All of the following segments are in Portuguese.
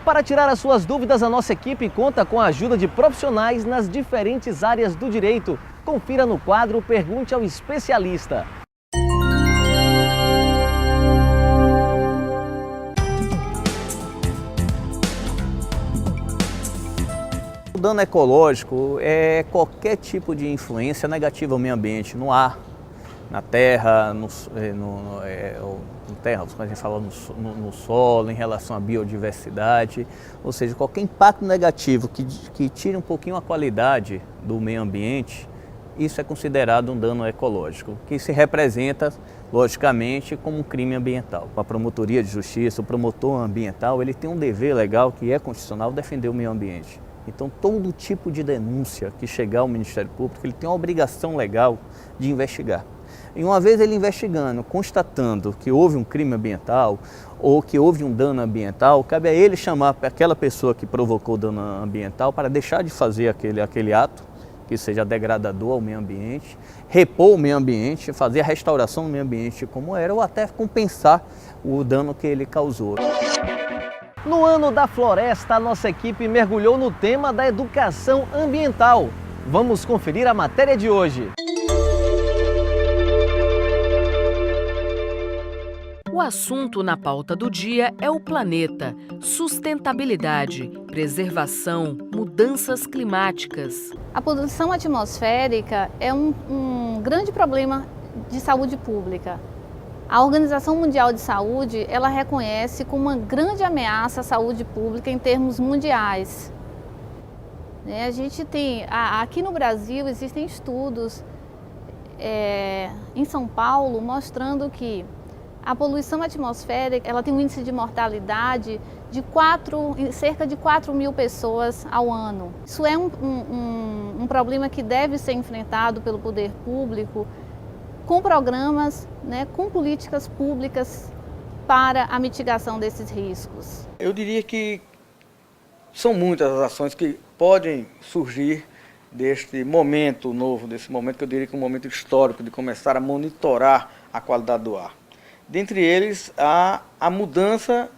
Para tirar as suas dúvidas, a nossa equipe conta com a ajuda de profissionais nas diferentes áreas do direito. Confira no quadro Pergunte ao Especialista. O dano ecológico é qualquer tipo de influência negativa ao meio ambiente, no ar, na terra, terra, a gente fala no solo, em relação à biodiversidade, ou seja, qualquer impacto negativo que tire um pouquinho a qualidade do meio ambiente, isso é considerado um dano ecológico, que se representa, logicamente, como um crime ambiental. A promotoria de justiça, o promotor ambiental, ele tem um dever legal que é constitucional, defender o meio ambiente. Então, todo tipo de denúncia que chegar ao Ministério Público, ele tem uma obrigação legal de investigar. E uma vez ele investigando, constatando que houve um crime ambiental ou que houve um dano ambiental, cabe a ele chamar aquela pessoa que provocou o dano ambiental para deixar de fazer aquele ato que seja degradador ao meio ambiente, repor o meio ambiente, fazer a restauração do meio ambiente como era ou até compensar o dano que ele causou. No Ano da Floresta, a nossa equipe mergulhou no tema da educação ambiental. Vamos conferir a matéria de hoje. O assunto na pauta do dia é o planeta, sustentabilidade, preservação, mudanças climáticas. A poluição atmosférica é um grande problema de saúde pública. A Organização Mundial de Saúde, ela reconhece como uma grande ameaça à saúde pública em termos mundiais. A gente tem, aqui no Brasil existem estudos em São Paulo mostrando que a poluição atmosférica ela tem um índice de mortalidade de cerca de 4 mil pessoas ao ano. Isso é um problema que deve ser enfrentado pelo poder público com programas, com políticas públicas para a mitigação desses riscos. Eu diria que são muitas as ações que podem surgir deste momento novo, desse momento que eu diria que é um momento histórico de começar a monitorar a qualidade do ar. Dentre eles, a mudança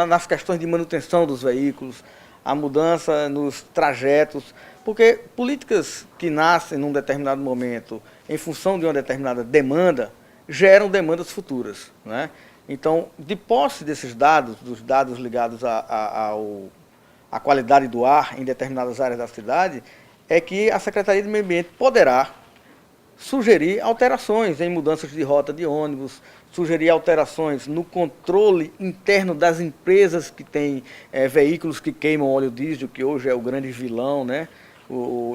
nas questões de manutenção dos veículos, a mudança nos trajetos, porque políticas que nascem num determinado momento em função de uma determinada demanda, geram demandas futuras, né? Então, de posse desses dados, dos dados ligados à qualidade do ar em determinadas áreas da cidade, é que a Secretaria de Meio Ambiente poderá sugerir alterações em mudanças de rota de ônibus, sugerir alterações no controle interno das empresas que têm veículos que queimam óleo diesel, que hoje é o grande vilão, né?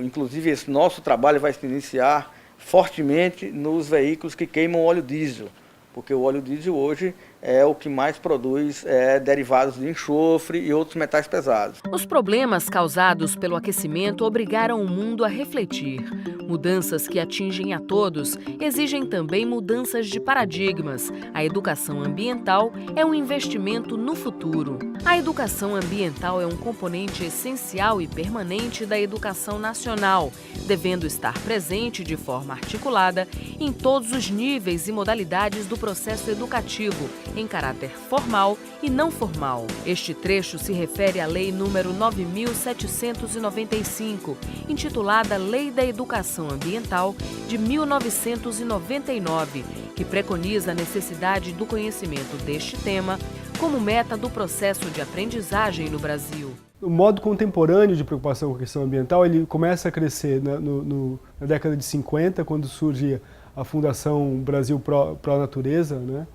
Inclusive, esse nosso trabalho vai se iniciar fortemente nos veículos que queimam óleo diesel, porque o óleo diesel hoje é o que mais produz derivados de enxofre e outros metais pesados. Os problemas causados pelo aquecimento obrigaram o mundo a refletir. Mudanças que atingem a todos exigem também mudanças de paradigmas. A educação ambiental é um investimento no futuro. A educação ambiental é um componente essencial e permanente da educação nacional, devendo estar presente de forma articulada em todos os níveis e modalidades do processo educativo, em caráter formal e não formal. Este trecho se refere à Lei nº 9.795, intitulada Lei da Educação Ambiental de 1999, que preconiza a necessidade do conhecimento deste tema como meta do processo de aprendizagem no Brasil. O modo contemporâneo de preocupação com a questão ambiental ele começa a crescer na década de 50, quando surge a Fundação Brasil Pro Natureza, né?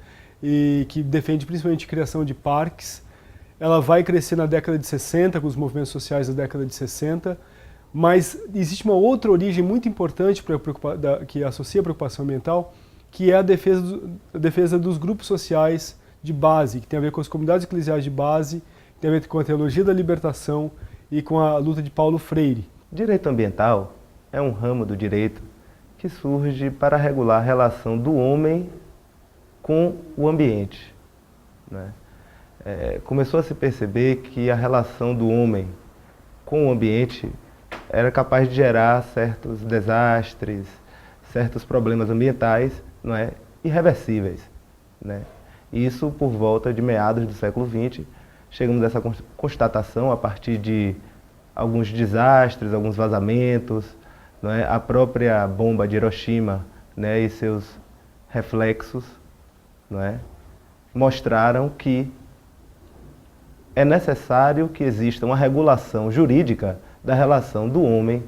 E que defende principalmente a criação de parques. Ela vai crescer na década de 60, com os movimentos sociais da década de 60, mas existe uma outra origem muito importante que associa a preocupação ambiental, que é a defesa dos grupos sociais de base, que tem a ver com as comunidades eclesiais de base, tem a ver com a teologia da libertação e com a luta de Paulo Freire. Direito ambiental é um ramo do direito que surge para regular a relação do homem com o ambiente, né? Começou a se perceber que a relação do homem com o ambiente era capaz de gerar certos desastres, certos problemas ambientais, não é, irreversíveis, né? Isso por volta de meados do século XX, chegamos a essa constatação a partir de alguns desastres, alguns vazamentos, não é? A própria bomba de Hiroshima, né, e seus reflexos, não é? Mostraram que é necessário que exista uma regulação jurídica da relação do homem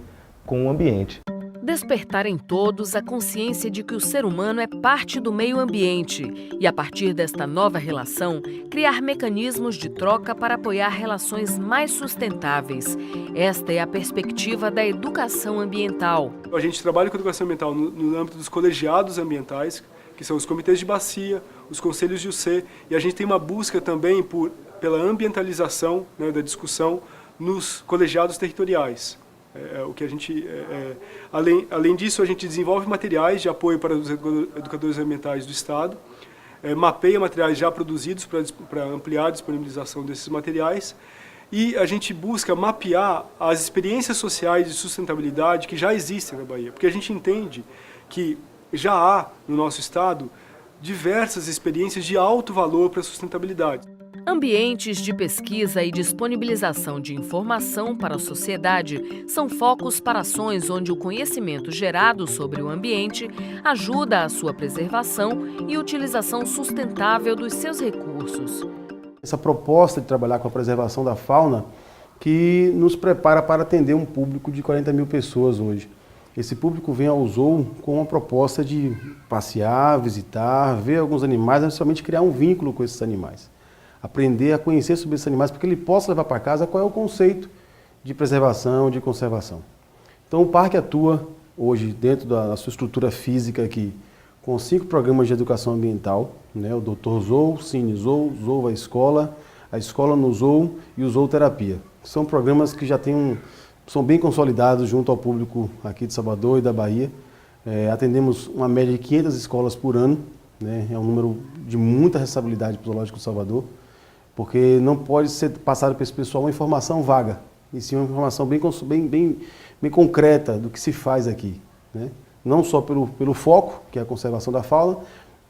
com o ambiente. Despertar em todos a consciência de que o ser humano é parte do meio ambiente e, a partir desta nova relação, criar mecanismos de troca para apoiar relações mais sustentáveis. Esta é a perspectiva da educação ambiental. A gente trabalha com educação ambiental no âmbito dos colegiados ambientais, que são os comitês de bacia, os conselhos de UC, e a gente tem uma busca também pela ambientalização, né, da discussão nos colegiados territoriais. O que a gente, além disso, a gente desenvolve materiais de apoio para os educadores ambientais do Estado, mapeia materiais já produzidos para ampliar a disponibilização desses materiais, e a gente busca mapear as experiências sociais de sustentabilidade que já existem na Bahia, porque a gente entende que já há no nosso Estado diversas experiências de alto valor para a sustentabilidade. Ambientes de pesquisa e disponibilização de informação para a sociedade são focos para ações onde o conhecimento gerado sobre o ambiente ajuda a sua preservação e utilização sustentável dos seus recursos. Essa proposta de trabalhar com a preservação da fauna que nos prepara para atender um público de 40 mil pessoas hoje. Esse público vem ao Zoo com uma proposta de passear, visitar, ver alguns animais, mas principalmente criar um vínculo com esses animais. Aprender a conhecer sobre esses animais, porque ele possa levar para casa qual é o conceito de preservação, de conservação. Então o parque atua hoje dentro da sua estrutura física aqui, com 5 programas de educação ambiental, né? O Doutor Zoo, Cine Zoo, Zoo a Escola no Zoo e o Zoo Terapia. São programas que já são bem consolidados junto ao público aqui de Salvador e da Bahia. Atendemos uma média de 500 escolas por ano, né? É um número de muita responsabilidade para o Zoológico de Salvador, porque não pode ser passada para esse pessoal uma informação vaga, e sim uma informação bem concreta do que se faz aqui, né? Não só pelo foco, que é a conservação da fauna,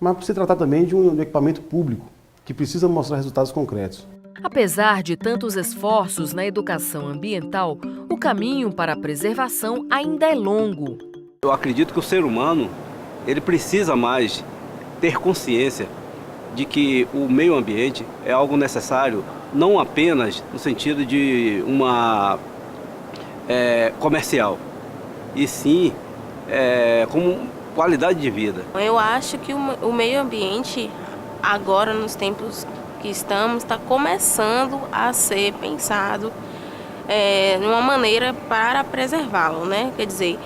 mas por se tratar também de um equipamento público, que precisa mostrar resultados concretos. Apesar de tantos esforços na educação ambiental, o caminho para a preservação ainda é longo. Eu acredito que o ser humano, ele precisa mais ter consciência de que o meio ambiente é algo necessário, não apenas no sentido de uma comercial, e sim como qualidade de vida. Eu acho que o meio ambiente, agora nos tempos que estamos, está começando a ser pensado de uma maneira para preservá-lo, né? Quer dizer,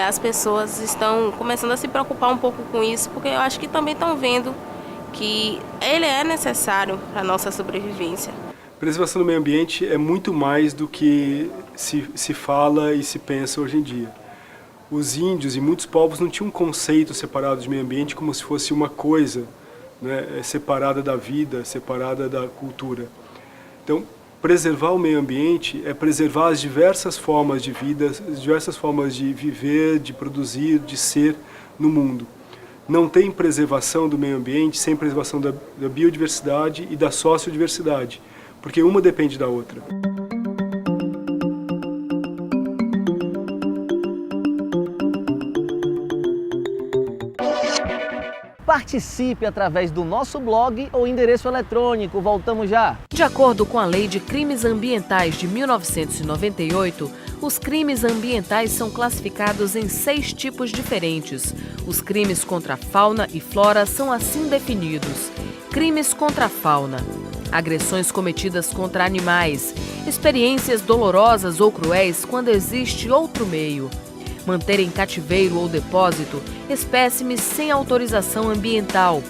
as pessoas estão começando a se preocupar um pouco com isso, porque eu acho que também estão vendo que ele é necessário para a nossa sobrevivência. Preservação do meio ambiente é muito mais do que se fala e se pensa hoje em dia. Os índios e muitos povos não tinham um conceito separado de meio ambiente como se fosse uma coisa, né, separada da vida, separada da cultura. Então, preservar o meio ambiente é preservar as diversas formas de vida, as diversas formas de viver, de produzir, de ser no mundo. Não tem preservação do meio ambiente sem preservação da biodiversidade e da sociodiversidade, porque uma depende da outra. Participe através do nosso blog ou endereço eletrônico. Voltamos já. De acordo com a Lei de Crimes Ambientais de 1998, os crimes ambientais são classificados em 6 tipos diferentes. Os crimes contra a fauna e flora são assim definidos: crimes contra a fauna, agressões cometidas contra animais, experiências dolorosas ou cruéis quando existe outro meio, manter em cativeiro ou depósito espécimes sem autorização ambiental,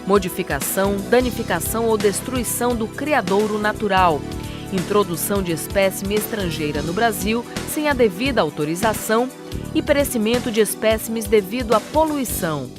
modificação, danificação ou destruição do criadouro natural, introdução de espécime estrangeira no Brasil sem a devida autorização e perecimento de espécimes devido à poluição.